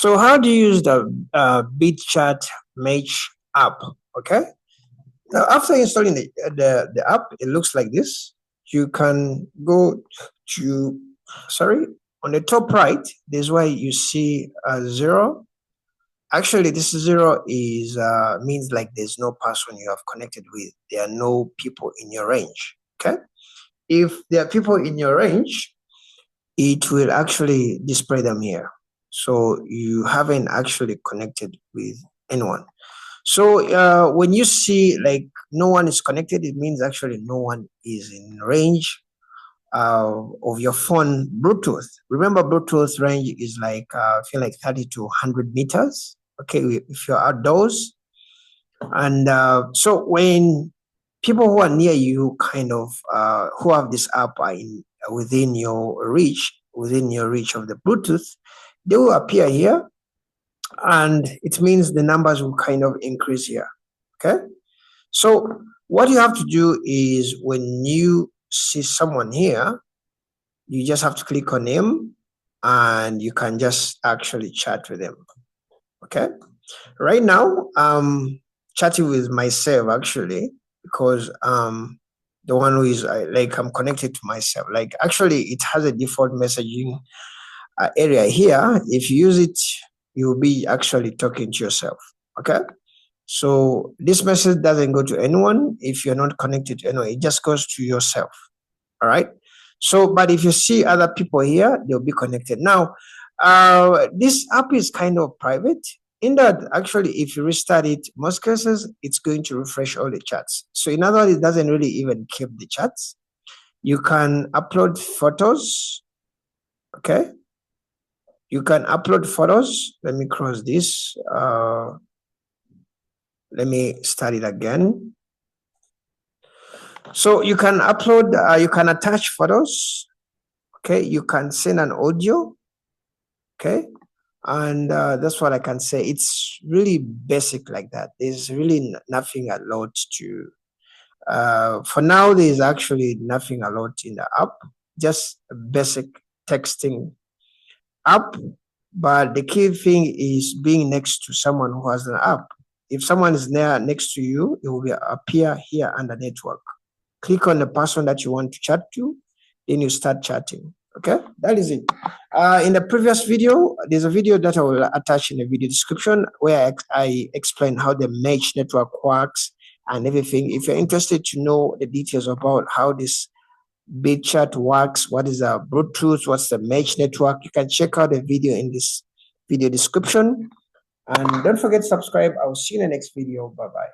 So how do you use the BITCHAT Match app? Okay. Now, after installing the app, it looks like this. You can go to, on the top right, this is where you see a 0. Actually, this 0 is means like there's no person you have connected with. There are no people in your range. Okay. If there are people in your range, it will actually display them here. So you haven't actually connected with anyone. So when you see like no one is connected, it means actually no one is in range of your phone Bluetooth. Remember, Bluetooth range is like I feel like 30 to 100 meters. Okay, if you're outdoors. And so when people who are near you kind of who have this app are within your reach of the Bluetooth, they will appear here, and it means the numbers will kind of increase here. Okay, so what you have to do is when you see someone here, you just have to click on him and you can just actually chat with him. Okay, right now chatting with myself actually, because the one who is like I'm connected to myself. Like actually it has a default messaging area here. If you use it, you'll be actually talking to yourself. Okay, so this message doesn't go to anyone if you're not connected to anyone. It just goes to yourself. All right, so but if you see other people here, they'll be connected. Now this app is kind of private, in that actually if you restart it, most cases it's going to refresh all the chats. So in other words, it doesn't really even keep the chats. You can upload photos. Okay, you can upload photos. Let me cross this. Let me start it again. So you can upload, you can attach photos. Okay, you can send an audio. Okay, and that's what I can say. It's really basic like that. There's really nothing a lot to for now. There's actually nothing a lot in the app, just a basic texting app. But the key thing is being next to someone who has an app. If someone is there next to you, it will appear here under network. Click on the person that you want to chat to, then you start chatting. Okay, that is it. In the previous video, there's a video that I will attach in the video description where I explain how the mesh network works and everything. If you're interested to know the details about how this BITCHAT works, what is a Bluetooth, what's the mesh network, you can check out the video in this video description. And don't forget to subscribe. I will see you in the next video. Bye-bye.